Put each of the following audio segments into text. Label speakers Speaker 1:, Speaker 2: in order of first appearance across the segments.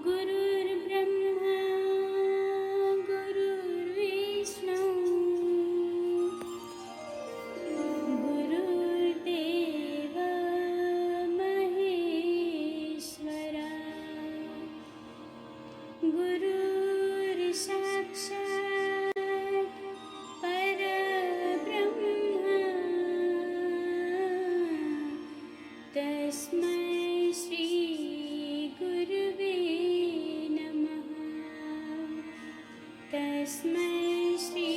Speaker 1: गुरुर्ब्रह्मा गुरुर्विष्णु गुरुर्देव महेश्वरा गुरुर्साक्षात् परब्रह्मा तस्मै श्री गुरुवे नमः। तस्मै श्री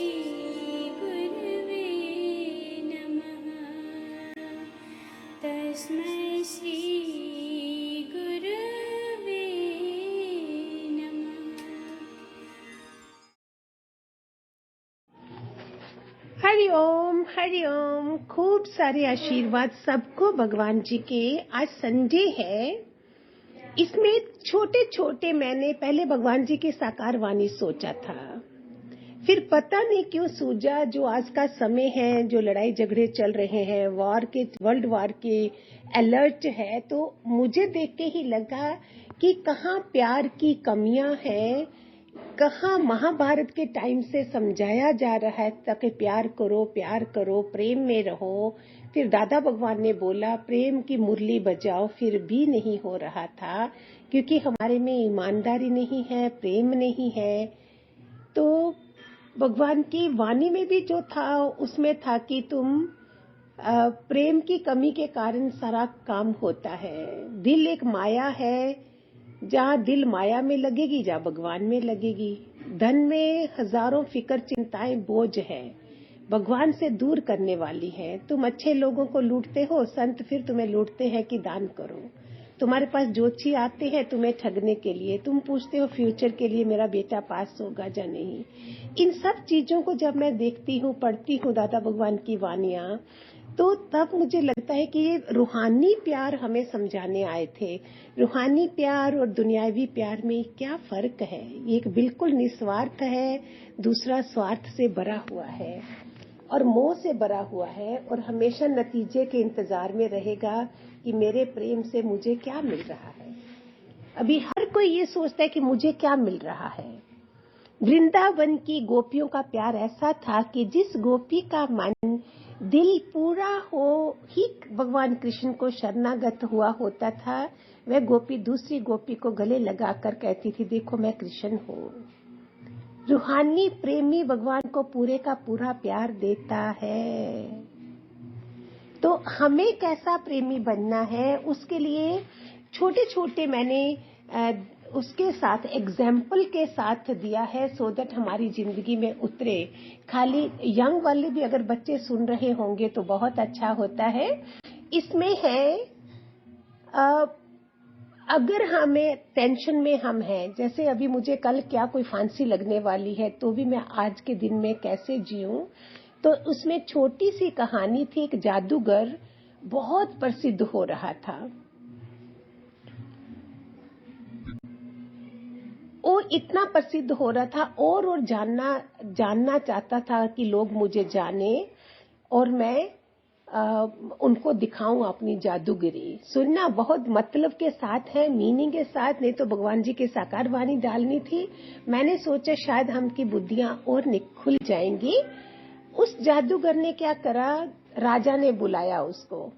Speaker 1: गुरुवे नमः। तस्मै श्री गुरुवे नमः।
Speaker 2: हरि ओम। खूब सारे आशीर्वाद सबको भगवान जी के। आज संडे है, इसमें छोटे छोटे मैंने पहले भगवान जी की साकार वाणी सोचा था, फिर पता नहीं क्यों सूझा जो आज का समय है, जो लड़ाई झगड़े चल रहे हैं, वर्ल्ड वॉर के अलर्ट है, तो मुझे देख के ही लगा कि कहाँ प्यार की कमियां हैं, कहाँ महाभारत के टाइम से समझाया जा रहा है ताकि प्यार करो, प्रेम में रहो। फिर दादा भगवान ने बोला प्रेम की मुरली बजाओ, फिर भी नहीं हो रहा था क्योंकि हमारे में ईमानदारी नहीं है, प्रेम नहीं है। तो भगवान की वाणी में भी जो था उसमें था कि तुम प्रेम की कमी के कारण सारा काम होता है। दिल एक माया है, जहाँ दिल माया में लगेगी जहाँ भगवान में लगेगी। धन में हजारों फिक्र चिंताएं बोझ है, भगवान से दूर करने वाली है। तुम अच्छे लोगों को लूटते हो, संत फिर तुम्हें लूटते हैं कि दान करो। तुम्हारे पास ज्योतिषी आते हैं तुम्हें ठगने के लिए, तुम पूछते हो फ्यूचर के लिए मेरा बेटा पास होगा या नहीं। इन सब चीजों को जब मैं देखती हूँ, पढ़ती हूँ दादा भगवान की वानियां, तो तब मुझे लगता है कि ये रूहानी प्यार हमें समझाने आए थे। रूहानी प्यार और दुनियावी प्यार में क्या फर्क है? एक बिल्कुल निस्वार्थ है, दूसरा स्वार्थ से भरा हुआ है और मोह से भरा हुआ है, और हमेशा नतीजे के इंतजार में रहेगा कि मेरे प्रेम से मुझे क्या मिल रहा है। अभी हर कोई ये सोचता है कि मुझे क्या मिल रहा है। वृंदावन की गोपियों का प्यार ऐसा था कि जिस गोपी का मन दिल पूरा हो ही भगवान कृष्ण को शरणागत हुआ होता था, वह गोपी दूसरी गोपी को गले लगाकर कहती थी देखो मैं कृष्ण हूँ। रूहानी प्रेमी भगवान को पूरे का पूरा प्यार देता है। तो हमें कैसा प्रेमी बनना है, उसके लिए छोटे छोटे मैंने उसके साथ एग्जाम्पल के साथ दिया है, सो दैट हमारी जिंदगी में उतरे। खाली यंग वाले भी अगर बच्चे सुन रहे होंगे तो बहुत अच्छा होता है। इसमें है अगर हमें टेंशन में हम हैं, जैसे अभी मुझे कल क्या कोई फांसी लगने वाली है, तो भी मैं आज के दिन में कैसे जीऊं। तो उसमें छोटी सी कहानी थी, एक जादूगर बहुत प्रसिद्ध हो रहा था। वो इतना प्रसिद्ध हो रहा था और जानना चाहता था कि लोग मुझे जाने और मैं उनको दिखाऊं अपनी जादूगिरी। सुनना बहुत मतलब के साथ है, मीनिंग के साथ, नहीं तो भगवान जी की साकार वाणी डालनी थी। मैंने सोचा शायद हमकी बुद्धियां और खुल जाएंगी। उस जादूगर ने क्या करा, राजा ने बुलाया उसको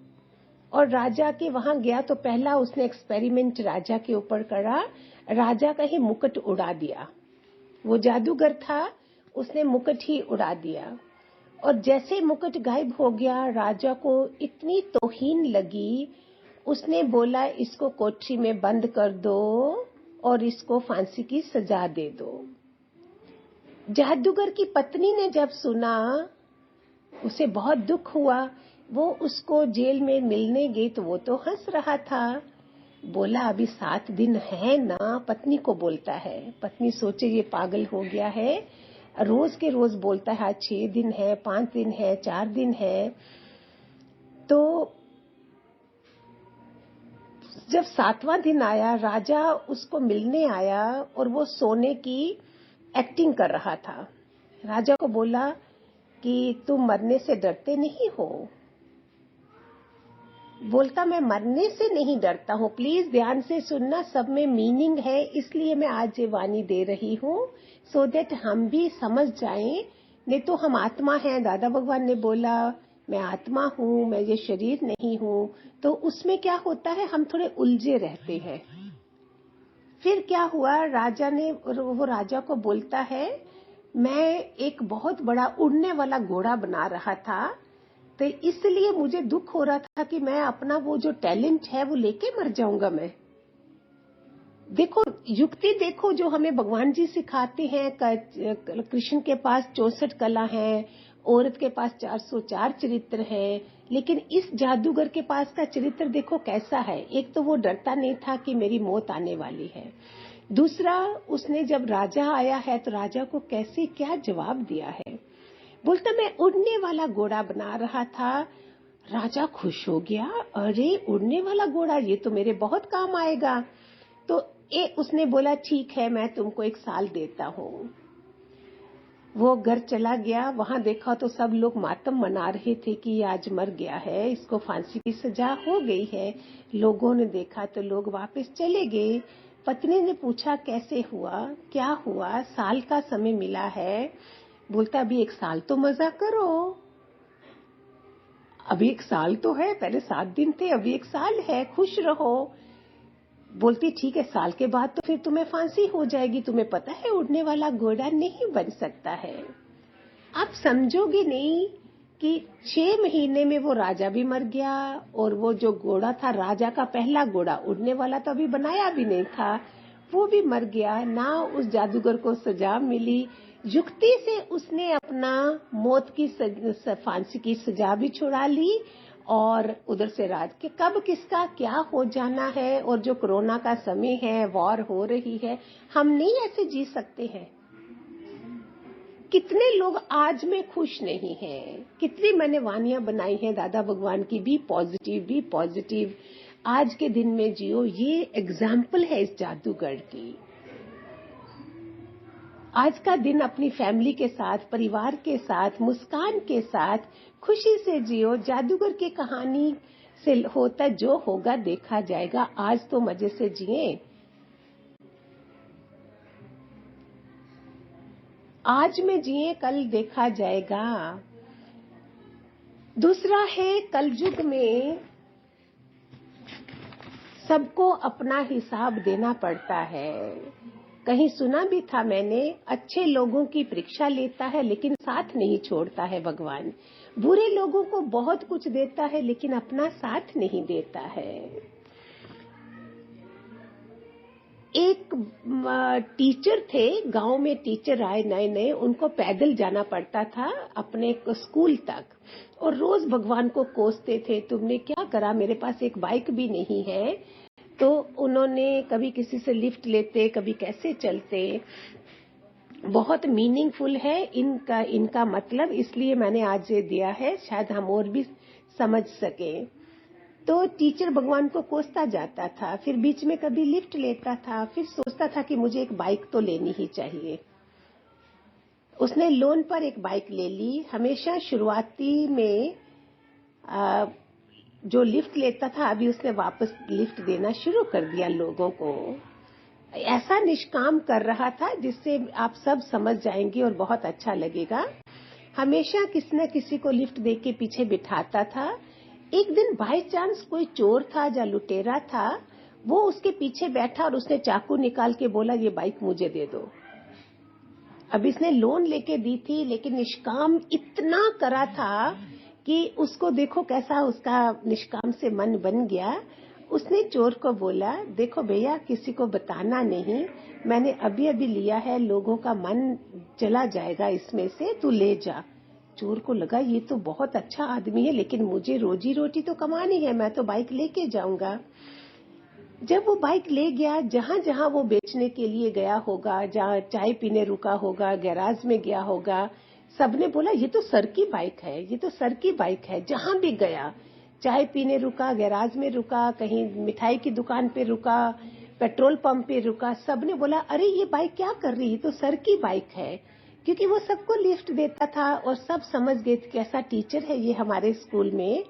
Speaker 2: और राजा के वहां गया तो पहला उसने एक्सपेरिमेंट राजा के ऊपर करा। राजा का ही मुकुट उड़ा दिया। वो जादूगर था, उसने मुकुट ही उड़ा दिया और जैसे मुकुट गायब हो गया, राजा को इतनी तौहीन लगी, उसने बोला इसको कोठरी में बंद कर दो और इसको फांसी की सजा दे दो। जादूगर की पत्नी ने जब सुना, उसे बहुत दुख हुआ। वो उसको जेल में मिलने गई तो वो तो हंस रहा था। बोला अभी 7 दिन है ना, पत्नी को बोलता है। पत्नी सोचे ये पागल हो गया है, रोज के रोज बोलता है 6 दिन है, 5 दिन है, 4 दिन है। तो जब 7वां दिन आया, राजा उसको मिलने आया और वो सोने की एक्टिंग कर रहा था। राजा को बोला कि तुम मरने से डरते नहीं हो? बोलता मैं मरने से नहीं डरता हूँ। प्लीज ध्यान से सुनना, सब में मीनिंग है, इसलिए मैं आज ये वाणी दे रही हूँ सो दैट हम भी समझ जाएं। नहीं तो हम आत्मा हैं, दादा भगवान ने बोला मैं आत्मा हूँ, मैं ये शरीर नहीं हूँ, तो उसमें क्या होता है हम थोड़े उलझे रहते हैं। फिर क्या हुआ, राजा ने, वो राजा को बोलता है मैं एक बहुत बड़ा उड़ने वाला घोड़ा बना रहा था, तो इसलिए मुझे दुख हो रहा था कि मैं अपना वो जो टैलेंट है वो लेके मर जाऊंगा मैं। देखो युक्ति, देखो जो हमें भगवान जी सिखाते हैं। कृष्ण के पास 64 कला है, औरत के पास 404 चरित्र है, लेकिन इस जादूगर के पास का चरित्र देखो कैसा है। एक तो वो डरता नहीं था कि मेरी मौत आने वाली है, दूसरा उसने जब राजा आया है तो राजा को कैसे क्या जवाब दिया है। बोलता मैं उड़ने वाला घोड़ा बना रहा था। राजा खुश हो गया, अरे उड़ने वाला घोड़ा, ये तो मेरे बहुत काम आएगा। तो उसने बोला ठीक है मैं तुमको 1 साल देता हूँ। वो घर चला गया, वहां देखा तो सब लोग मातम मना रहे थे कि आज मर गया है, इसको फांसी की सजा हो गई है। लोगों ने देखा तो लोग वापस चले गए। पत्नी ने पूछा कैसे हुआ, क्या हुआ, साल का समय मिला है। बोलता अभी 1 साल तो मजा करो, अभी 1 साल तो है, पहले 7 दिन थे, अभी 1 साल है, खुश रहो। बोलती ठीक है, साल के बाद तो फिर तुम्हें फांसी हो जाएगी, तुम्हें पता है उड़ने वाला घोड़ा नहीं बन सकता है। आप समझोगे नहीं कि 6 महीने में वो राजा भी मर गया, और वो जो घोड़ा था राजा का पहला घोड़ा, उड़ने वाला तो अभी बनाया भी नहीं था, वो भी मर गया। ना उस जादूगर को सजा मिली, युक्ति से उसने अपना मौत की फांसी की सजा भी छुड़ा ली, और उधर से राज के कब किसका क्या हो जाना है। और जो कोरोना का समय है, वॉर हो रही है, हम नहीं ऐसे जी सकते हैं। कितने लोग आज में खुश नहीं हैं, कितनी मैंने वानियां बनाई हैं दादा भगवान की, बी पॉजिटिव, बी पॉजिटिव, आज के दिन में जियो। ये एग्जाम्पल है इस जादूगर की। आज का दिन अपनी फैमिली के साथ, परिवार के साथ, मुस्कान के साथ खुशी से जियो। जादूगर की कहानी से होता जो होगा देखा जाएगा, आज तो मजे से जिए। आज में जिए, कल देखा जाएगा। दूसरा है कलयुग में सबको अपना हिसाब देना पड़ता है। कहीं सुना भी था मैंने, अच्छे लोगों की परीक्षा लेता है लेकिन साथ नहीं छोड़ता है भगवान। बुरे लोगों को बहुत कुछ देता है लेकिन अपना साथ नहीं देता है। एक टीचर थे, गांव में टीचर आए नए नए, उनको पैदल जाना पड़ता था अपने स्कूल तक, और रोज भगवान को कोसते थे तुमने क्या करा, मेरे पास एक बाइक भी नहीं है। तो उन्होंने कभी किसी से लिफ्ट लेते, कभी कैसे चलते। बहुत मीनिंगफुल है इनका मतलब, इसलिए मैंने आज ये दिया है, शायद हम और भी समझ सके। तो टीचर भगवान को कोसता जाता था, फिर बीच में कभी लिफ्ट लेता था, फिर सोचता था कि मुझे एक बाइक तो लेनी ही चाहिए। उसने लोन पर एक बाइक ले ली। हमेशा शुरुआती में जो लिफ्ट लेता था, अभी उसने वापस लिफ्ट देना शुरू कर दिया लोगों को। ऐसा निष्काम कर रहा था जिससे आप सब समझ जाएंगे और बहुत अच्छा लगेगा। हमेशा किसी न किसी को लिफ्ट दे के पीछे बिठाता था। एक दिन बाय चांस कोई चोर था या लुटेरा था, वो उसके पीछे बैठा और उसने चाकू निकाल के बोला ये बाइक मुझे दे दो। अब इसने लोन लेके दी थी लेकिन निष्काम इतना करा था कि उसको देखो कैसा उसका निष्काम से मन बन गया। उसने चोर को बोला देखो भैया, किसी को बताना नहीं, मैंने अभी अभी लिया है, लोगों का मन चला जाएगा इसमें से, तू ले जा। चोर को लगा ये तो बहुत अच्छा आदमी है, लेकिन मुझे रोजी रोटी तो कमानी है, मैं तो बाइक लेके जाऊंगा। जब वो बाइक ले गया, जहां जहां वो बेचने के लिए गया होगा, जहां चाय पीने रुका होगा, गैराज में गया होगा, सबने बोला ये तो सर की बाइक है, ये तो सर की बाइक है। जहां भी गया, चाय पीने रुका, गैराज में रुका, कहीं मिठाई की दुकान पे रुका, पेट्रोल पंप पे रुका, सबने बोला अरे ये बाइक क्या कर रही है, तो सर की बाइक है। क्योंकि वो सबको लिफ्ट देता था और सब समझ गए कैसा टीचर है ये हमारे स्कूल में।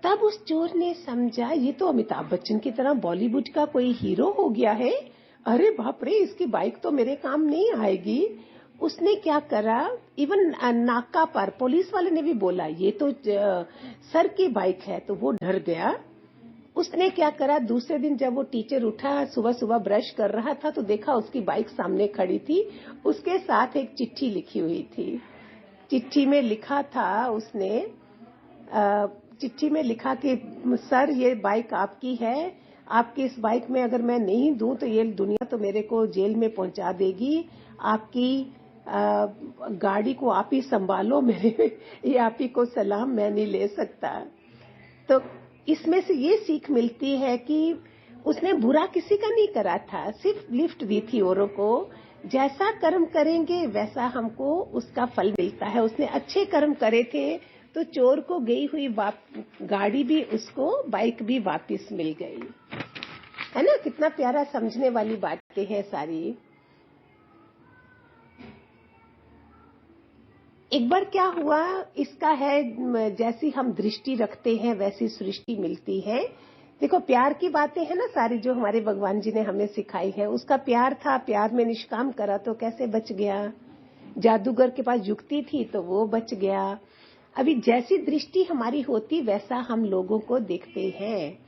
Speaker 2: तब उस चोर ने समझा ये तो अमिताभ बच्चन की तरह बॉलीवुड का कोई हीरो हो गया है। अरे बाप रे, इसकी बाइक तो मेरे काम नहीं आएगी। उसने क्या करा, इवन नाका पर पुलिस वाले ने भी बोला ये तो सर की बाइक है, तो वो डर गया। उसने क्या करा, दूसरे दिन जब वो टीचर उठा, सुबह सुबह ब्रश कर रहा था, तो देखा उसकी बाइक सामने खड़ी थी, उसके साथ एक चिट्ठी लिखी हुई थी। चिट्ठी में लिखा था उसने, चिट्ठी में लिखा कि सर ये बाइक आपकी है, आपकी इस बाइक में अगर मैं नहीं दूं तो ये दुनिया तो मेरे को जेल में पहुंचा देगी। आपकी गाड़ी को आप ही संभालो, मेरे ये आप ही को सलाम, मैं नहीं ले सकता। तो इसमें से ये सीख मिलती है कि उसने बुरा किसी का नहीं करा था, सिर्फ लिफ्ट दी थी औरों को। जैसा कर्म करेंगे वैसा हमको उसका फल मिलता है। उसने अच्छे कर्म करे थे तो चोर को गई हुई गाड़ी भी उसको, बाइक भी वापस मिल गई। है ना, कितना प्यारा समझने वाली बातें हैं सारी। एक बार क्या हुआ, इसका है जैसी हम दृष्टि रखते हैं वैसी सृष्टि मिलती है। देखो प्यार की बातें हैं ना सारी, जो हमारे भगवान जी ने हमें सिखाई है। उसका प्यार था, प्यार में निष्काम करा तो कैसे बच गया। जादूगर के पास युक्ति थी तो वो बच गया। अभी जैसी दृष्टि हमारी होती वैसा हम लोगों को देखते हैं।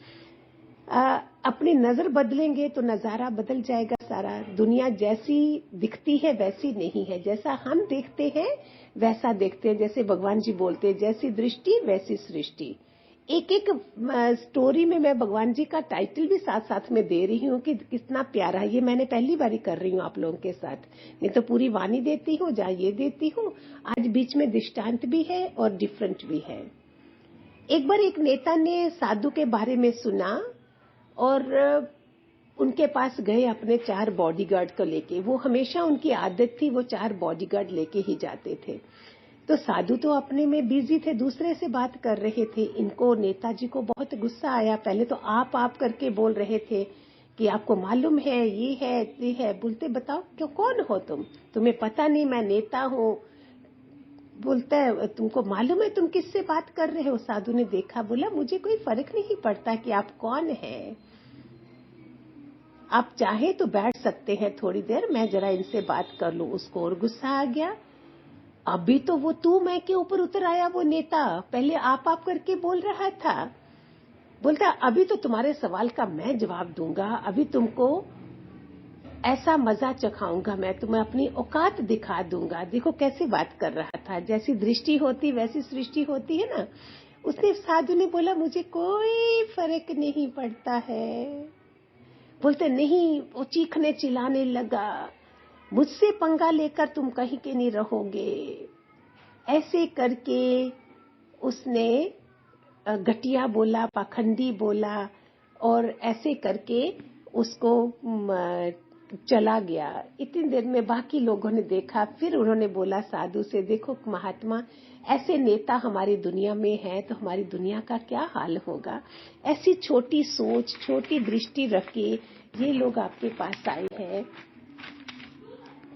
Speaker 2: अपनी नजर बदलेंगे तो नजारा बदल जाएगा सारा। दुनिया जैसी दिखती है वैसी नहीं है, जैसा हम देखते हैं वैसा देखते हैं। जैसे भगवान जी बोलते हैं, जैसी दृष्टि वैसी सृष्टि। एक एक स्टोरी में मैं भगवान जी का टाइटल भी साथ साथ में दे रही हूँ कि कितना प्यारा है। ये मैंने पहली बारी कर रही हूँ आप लोगों के साथ, नहीं तो पूरी वाणी देती हूँ, जहाँ ये देती हूँ। आज बीच में दृष्टांत भी है और डिफरेंट भी है। एक बार एक नेता ने साधु के बारे में सुना और उनके पास गए अपने 4 बॉडीगार्ड को लेके। वो हमेशा उनकी आदत थी, वो 4 बॉडीगार्ड लेके ही जाते थे। तो साधु तो अपने में बिजी थे, दूसरे से बात कर रहे थे। इनको नेताजी को बहुत गुस्सा आया। पहले तो आप करके बोल रहे थे कि आपको मालूम है ये है ये है। बोलते बताओ क्यों, कौन हो तुम, तुम्हें पता नहीं मैं नेता हूँ। बोलता है तुमको मालूम है तुम किससे बात कर रहे हो। साधु ने देखा, बोला मुझे कोई फर्क नहीं पड़ता कि आप कौन हैं, आप चाहे तो बैठ सकते हैं थोड़ी देर, मैं जरा इनसे बात कर लूं। उसको और गुस्सा आ गया। अभी तो वो तू मैं के ऊपर उतर आया वो नेता, पहले आप करके बोल रहा था। बोलता अभी तो तुम्हारे सवाल का मैं जवाब दूंगा, अभी तुमको ऐसा मजा चखाऊंगा, मैं तुम्हें अपनी औकात दिखा दूंगा। देखो कैसे बात कर रहा था, जैसी दृष्टि होती वैसी सृष्टि होती है ना। उसने, साधु ने बोला मुझे कोई फर्क नहीं पड़ता है। बोलते नहीं, वो चीखने चिल्लाने लगा, मुझसे पंगा लेकर तुम कहीं के नहीं रहोगे। ऐसे करके उसने घटिया बोला, पाखंडी बोला और ऐसे करके उसको चला गया। इतनी देर में बाकी लोगों ने देखा, फिर उन्होंने बोला साधु से, देखो महात्मा, ऐसे नेता हमारी दुनिया में है तो हमारी दुनिया का क्या हाल होगा। ऐसी छोटी सोच, छोटी दृष्टि रख के ये लोग आपके पास आए हैं,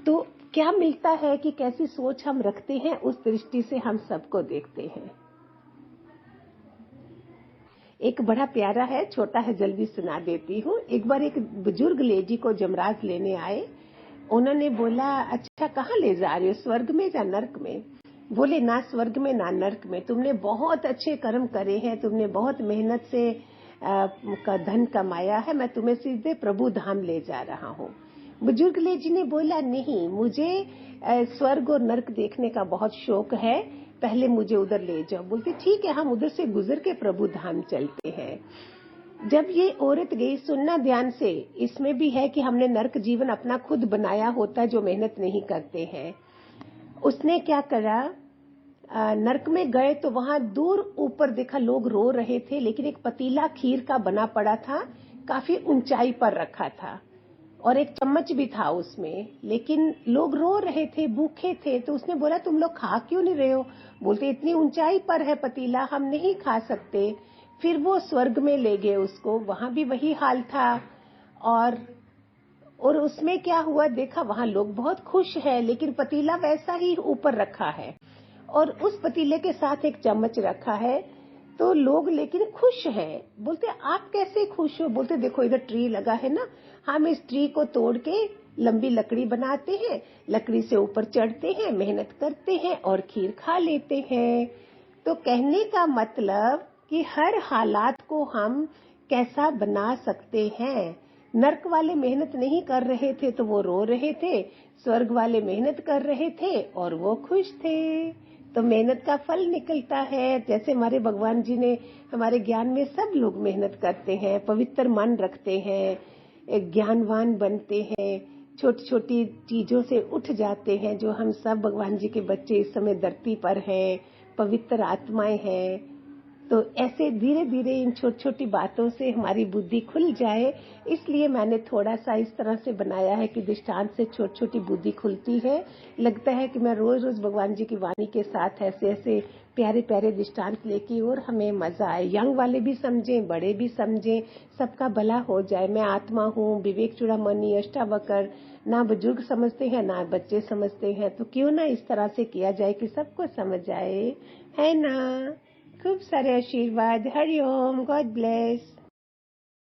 Speaker 2: तो क्या मिलता है कि कैसी सोच हम रखते हैं, उस दृष्टि से हम सबको देखते हैं। एक बड़ा प्यारा है, छोटा है, जल्दी सुना देती हूँ। एक बार एक बुजुर्ग लेडी को जमराज लेने आए। उन्होंने बोला अच्छा कहाँ ले जा रहे हो, स्वर्ग में या नर्क में। बोले ना स्वर्ग में ना नर्क में, तुमने बहुत अच्छे कर्म करे हैं, तुमने बहुत मेहनत से का धन कमाया है, मैं तुम्हें सीधे प्रभु धाम ले जा रहा हूँ। बुजुर्ग लेडी ने बोला नहीं, मुझे स्वर्ग और नर्क देखने का बहुत शौक है, पहले मुझे उधर ले जाओ। बोलते ठीक है, हम उधर से गुजर के प्रभु धाम चलते हैं। जब ये औरत गई, सुनना ध्यान से, इसमें भी है कि हमने नर्क जीवन अपना खुद बनाया होता है जो मेहनत नहीं करते हैं। उसने क्या करा, नर्क में गए तो वहां दूर ऊपर देखा लोग रो रहे थे, लेकिन एक पतीला खीर का बना पड़ा था, काफी ऊंचाई पर रखा था और एक चम्मच भी था उसमें, लेकिन लोग रो रहे थे, भूखे थे। तो उसने बोला तुम लोग खा क्यों नहीं रहे हो। बोलते इतनी ऊंचाई पर है पतीला, हम नहीं खा सकते। फिर वो स्वर्ग में ले गए उसको, वहां भी वही हाल था। और उसमें क्या हुआ, देखा वहां लोग बहुत खुश है, लेकिन पतीला वैसा ही ऊपर रखा है और उस पतीले के साथ एक चम्मच रखा है। तो लोग लेकिन खुश हैं। बोलते आप कैसे खुश हो? बोलते देखो इधर ट्री लगा है ना, हम इस ट्री को तोड़ के लंबी लकड़ी बनाते हैं, लकड़ी से ऊपर चढ़ते हैं, मेहनत करते हैं और खीर खा लेते हैं। तो कहने का मतलब कि हर हालात को हम कैसा बना सकते हैं। नर्क वाले मेहनत नहीं कर रहे थे तो वो रो रहे थे, स्वर्ग वाले मेहनत कर रहे थे और वो खुश थे। तो मेहनत का फल निकलता है। जैसे हमारे भगवान जी ने हमारे ज्ञान में, सब लोग मेहनत करते हैं, पवित्र मन रखते हैं, एक ज्ञानवान बनते हैं, छोटी छोटी चीजों से उठ जाते हैं। जो हम सब भगवान जी के बच्चे इस समय धरती पर हैं, पवित्र आत्माएं हैं। तो ऐसे धीरे धीरे इन छोटी छोटी बातों से हमारी बुद्धि खुल जाए, इसलिए मैंने थोड़ा सा इस तरह से बनाया है कि दृष्टांत से छोटी छोटी बुद्धि खुलती है। लगता है कि मैं रोज रोज भगवान जी की वाणी के साथ ऐसे ऐसे प्यारे प्यारे दृष्टांत लेके और हमें मजा आए, यंग वाले भी समझें, बड़े भी समझें, सबका भला हो जाए। मैं आत्मा हूँ, विवेक चूड़ामणि, अष्टावक्र, ना बुजुर्ग समझते हैं ना बच्चे समझते हैं, तो क्यों ना इस तरह से किया जाए कि सबको समझ आए, है ना। खूब सारे आशीर्वाद। हरि ओम, गॉड ब्लेस।